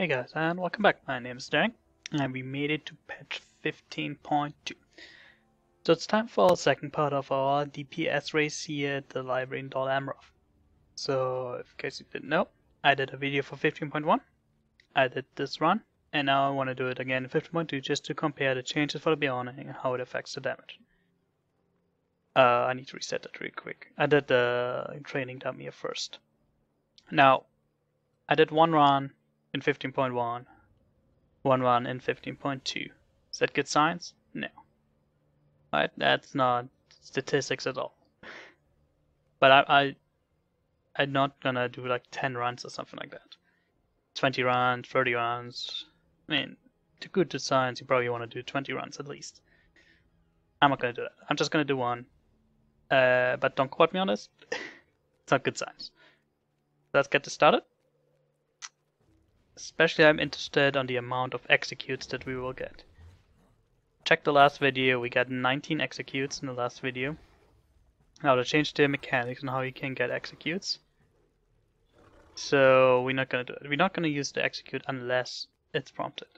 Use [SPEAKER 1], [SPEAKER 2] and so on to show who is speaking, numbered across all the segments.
[SPEAKER 1] Hey guys, and welcome back. My name is Darenk, and we made it to patch 15.2. So it's time for the second part of our DPS race here at the library in Dol Amroth. So, in case you didn't know, I did a video for 15.1, I did this run, and now I want to do it again in 15.2 just to compare the changes for the Beorning and how it affects the damage. I need to reset that real quick. I did the training dummy first. Now, I did one run in 15.1, one run in 15.2. Is that good science? No. Right? That's not statistics at all. But I'm not gonna do like 10 runs or something like that. 20 runs, 30 runs. I mean, to good to science, you probably want to do 20 runs at least. I'm not gonna do that. I'm just gonna do one. But don't quote me on this. It's not good science. Let's get this started. Especially I'm interested on the amount of executes that we will get. Check the last video, we got 19 executes in the last video. Now they changed the mechanics on how you can get executes. So we're not gonna do it. We're not gonna use the execute unless it's prompted.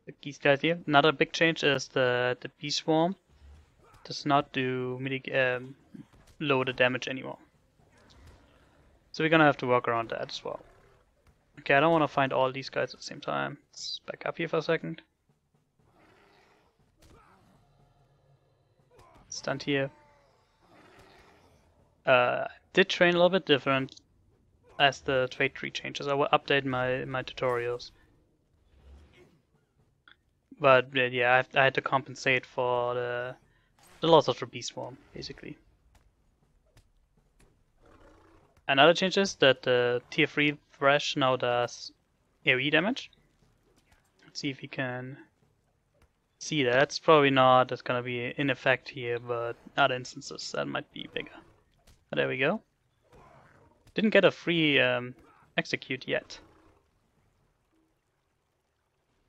[SPEAKER 1] The key guys here. Another big change is the bee swarm does not do lower damage anymore. So we're gonna have to work around that as well. Okay, I don't want to find all these guys at the same time. Let's back up here for a second. Stand here. Did train a little bit different as the trait tree changes. I will update my tutorials. But yeah, I had to compensate for the loss of the bee swarm, basically. Another change is that the tier 3 Thrash now does AoE damage. Let's see if we can see that. It's probably not, it's gonna be in effect here, but other instances that might be bigger. But there we go. Didn't get a free execute yet.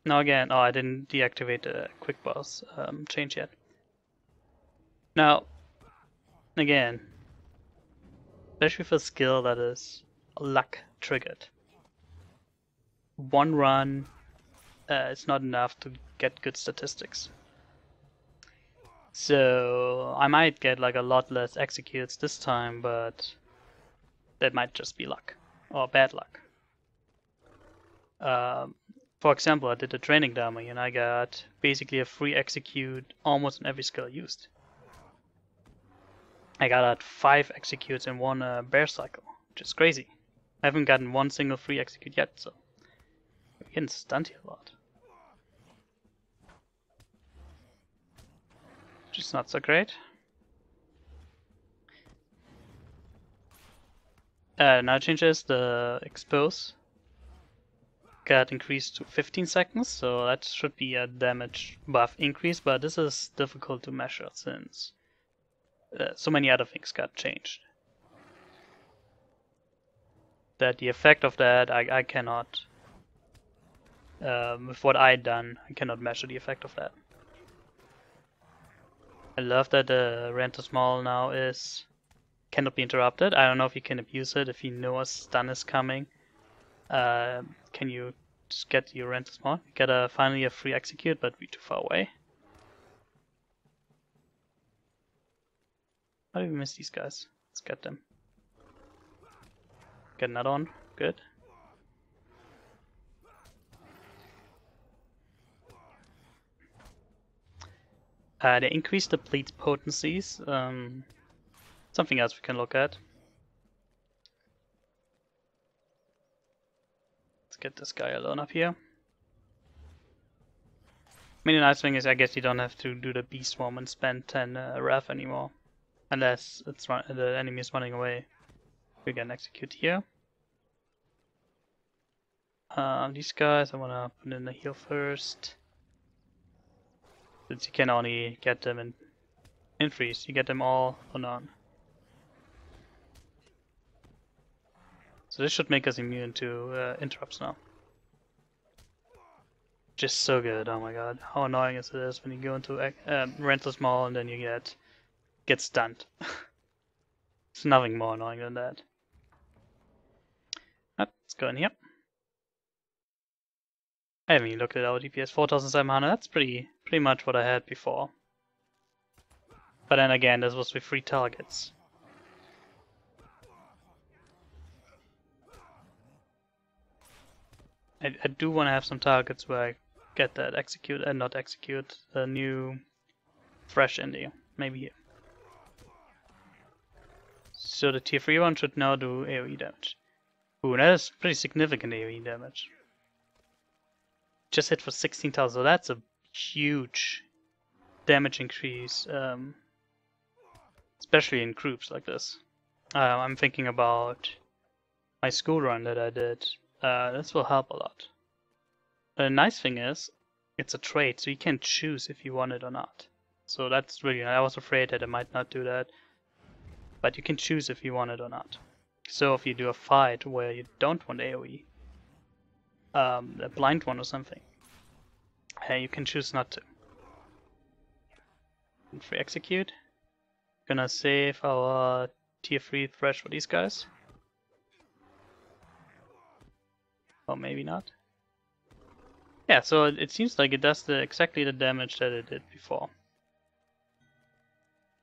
[SPEAKER 1] Now again, I didn't deactivate the quick boss change yet. Now, again, especially for a skill that is luck triggered. One run is not enough to get good statistics. So I might get like a lot less executes this time, but that might just be luck or bad luck. For example, I did a training dummy and I got basically a free execute almost on every skill I used. I got 5 executes in one bear cycle, which is crazy. I haven't gotten one single free execute yet, so we're getting stunned here a lot. Which is not so great. Now changes the expose got increased to 15 seconds, so that should be a damage buff increase, but this is difficult to measure since so many other things got changed. That the effect of that, I cannot, with what I done, I cannot measure the effect of that. I love that the rent to small now cannot be interrupted. I don't know if you can abuse it if you know a stun is coming. Can you just get your rent to small? Get finally a free execute, but we're too far away. How did we miss these guys? Let's get them. Get another one. Good. They increased the bleed potencies. Something else we can look at. Let's get this guy alone up here. I mean, the nice thing is I guess you don't have to do the bee swarm and spend 10 ref anymore. Unless the enemy is running away. We can execute here. These guys, I want to put in the heal first. Since you can only get them in freeze, you get them all or none. So this should make us immune to interrupts now. Just so good, oh my god. How annoying is this when you go into Rentless Mall and then you get stunned. It's nothing more annoying than that. Let's go in here. I haven't even looked at our DPS, 4,700. That's pretty much what I had before. But then again, this was with 3 targets. I do want to have some targets where I get that execute and not execute the new Thrash in there. Maybe here. So the tier 3 one should now do AoE damage. Ooh, that is pretty significant AoE damage. Just hit for 16,000, so that's a huge damage increase, especially in groups like this. I'm thinking about my school run that I did. This will help a lot. The nice thing is, it's a trait, so you can choose if you want it or not. So that's really nice. I was afraid that I might not do that, but you can choose if you want it or not. So if you do a fight where you don't want AoE, a blind one or something, you can choose not to. If we execute, gonna save our tier 3 Thrash for these guys. Or maybe not. Yeah, so it seems like it does exactly the damage that it did before.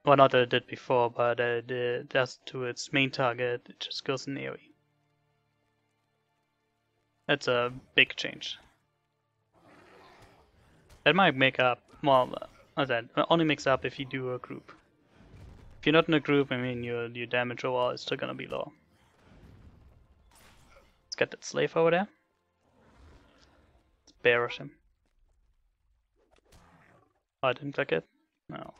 [SPEAKER 1] Well, not that it did before, but it does to its main target. It just goes in AoE. That's a big change. That might make up, well, that only makes up if you do a group. If you're not in a group, I mean, your damage overall is still gonna be low. Let's get that slave over there. Let's bearish him. Oh, I didn't click it? No.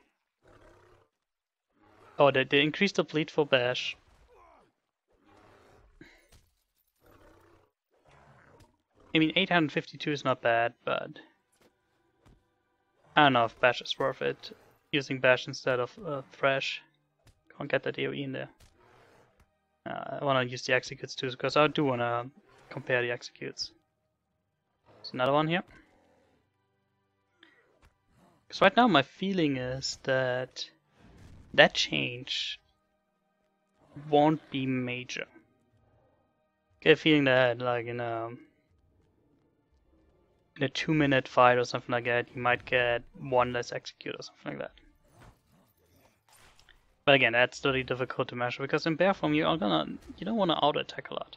[SPEAKER 1] Oh, they increased the bleed for bash. I mean, 852 is not bad, but I don't know if bash is worth it. Using bash instead of Thrash. Can't get that AoE in there. I want to use the executes too, because I do want to compare the executes. There's another one here. Because right now my feeling is that that change won't be major. Get a feeling that like in a 2-minute fight or something like that, you might get 1 less execute or something like that. But again, that's really difficult to measure because in bear form you don't want to auto attack a lot.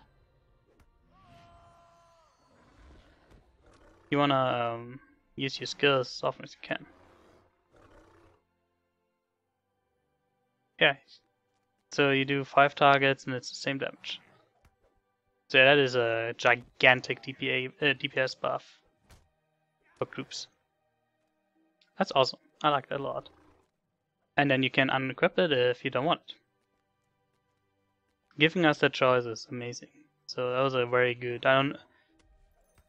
[SPEAKER 1] You want to use your skills as often as you can. Yeah, so you do 5 targets and it's the same damage. So yeah, that is a gigantic DPS buff for groups. That's awesome. I like that a lot. And then you can unequip it if you don't want it. Giving us that choice is amazing. So that was a very good. I don't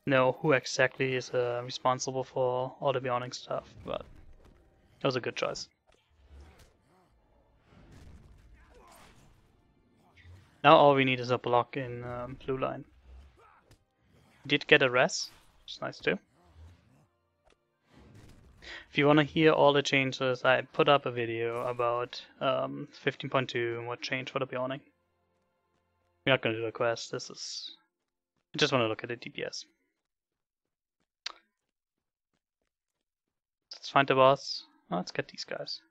[SPEAKER 1] know who exactly is responsible for all the Beorning stuff, but that was a good choice. Now all we need is a block in blue line. We did get a res, which is nice too. If you want to hear all the changes, I put up a video about 15.2 and what changed for the Beorning. We're not going to do a quest, I just want to look at the DPS. Let's find the boss. Oh, let's get these guys.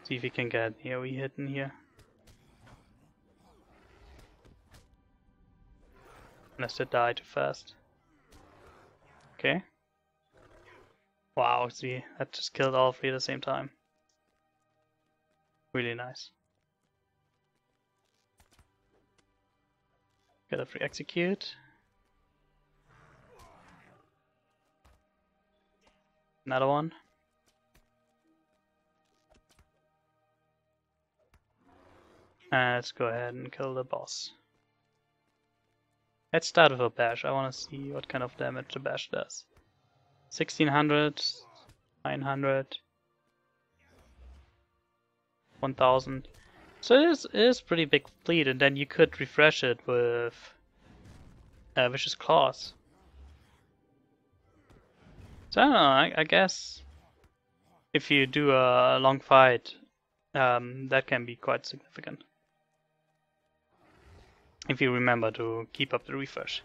[SPEAKER 1] See if we can get AoE hit in here. Unless they die too fast. Okay. Wow, see, that just killed all 3 at the same time. Really nice. Get a free execute. Another one. And let's go ahead and kill the boss. Let's start with a bash. I want to see what kind of damage the bash does. 1600, 900, 1000. So it is pretty big bleed, and then you could refresh it with Vicious Claws. So I don't know, I guess if you do a long fight, that can be quite significant. if you remember to keep up the refresh.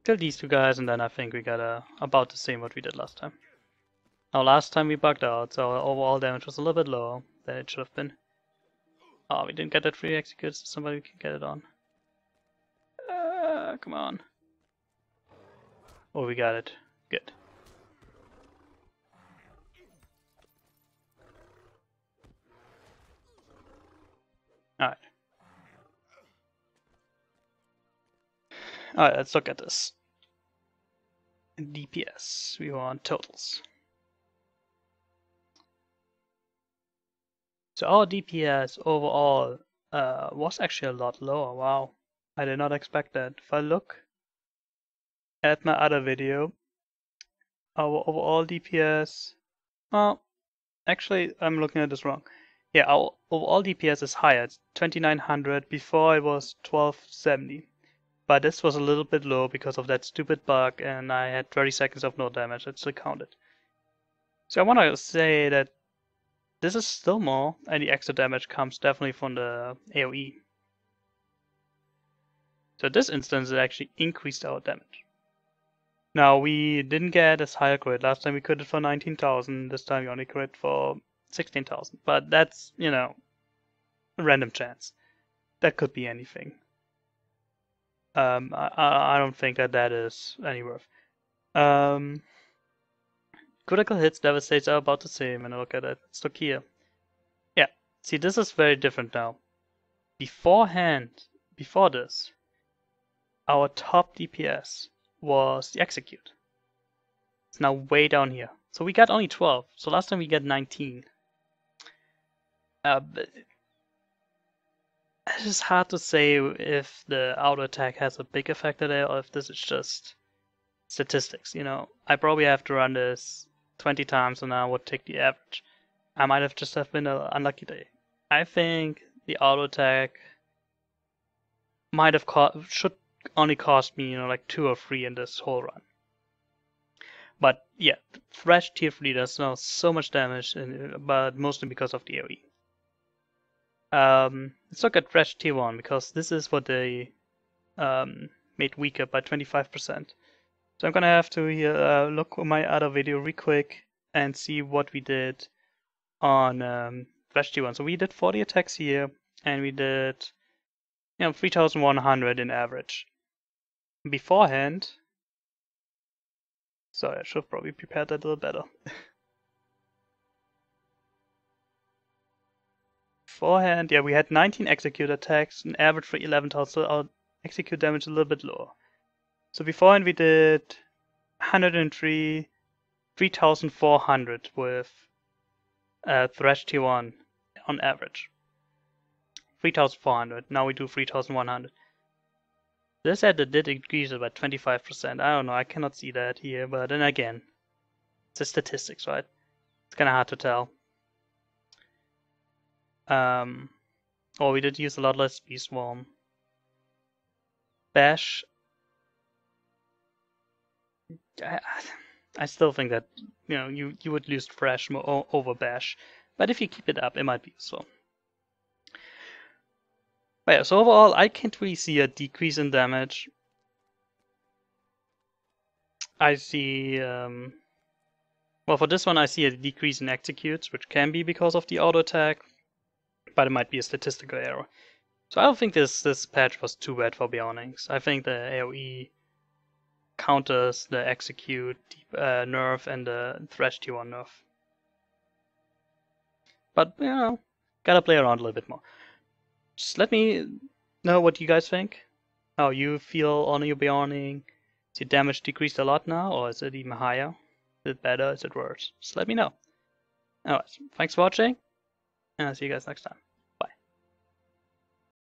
[SPEAKER 1] Kill these two guys, and then I think we got about the same what we did last time. Now last time we bugged out, so our overall damage was a little bit lower than it should have been. Oh, we didn't get that free execute, so somebody can get it on. Come on. Oh, we got it. Good. Alright. Alright, let's look at this. DPS. We want totals. So our DPS overall was actually a lot lower. Wow. I did not expect that. If I look at my other video, our overall DPS... Well, actually, I'm looking at this wrong. Yeah, our overall DPS is higher. It's 2900. Before it was 1270. But this was a little bit low because of that stupid bug, and I had 30 seconds of no damage. It still counted. So I want to say that this is still more, and the extra damage comes definitely from the AoE. So this instance, it actually increased our damage. Now, we didn't get as high a crit. Last time we critted for 19,000. This time we only crit for 16,000. But that's, you know, a random chance. That could be anything. I don't think that is any worth. Critical hits, devastates are about the same, and look at it. Let's look here. Yeah, see, this is very different now. Before this, our top DPS was the execute. It's now way down here. So we got only 12. So last time we got 19. But it's just hard to say if the auto attack has a big effect there or if this is just statistics. You know, I probably have to run this 20 times and I would take the average. I might have just been an unlucky day. I think the auto attack might have should only cost me, you know, like 2 or 3 in this whole run. But yeah, Thrash tier 3 does now so much damage, but mostly because of the AoE. Let's look at Thrash tier 1 because this is what they made weaker by 25%. So I'm gonna have to here look at my other video real quick and see what we did on Thrash tier 1. So we did 40 attacks here, and we did, you know, 3,100 in average. Beforehand, sorry, I should have probably prepared that a little better. Beforehand, yeah, we had 19 execute attacks, an average for 11,000, so our execute damage is a little bit lower. So beforehand we did 103, 3,400 with Thrash tier 1 on average. 3,400, now we do 3,100. This said it did increase it by 25%. I don't know, I cannot see that here, but then again, it's the statistics, right? It's kinda hard to tell. Oh, we did use a lot less Bee Swarm. Bash. I still think that, you know, you would lose Thrash over Bash, but if you keep it up, it might be useful. But yeah, so overall, I can't really see a decrease in damage. I see, well, for this one, I see a decrease in executes, which can be because of the auto attack, but it might be a statistical error. So I don't think this patch was too bad for Beornings. I think the AoE counters the execute nerf and the Thrash tier 1 nerf. But, you know, gotta play around a little bit more. Just let me know what you guys think. How you feel on your Beorning. Is your damage decreased a lot now, or is it even higher? Is it better? Is it worse? Just let me know. Alright, thanks for watching, and I'll see you guys next time.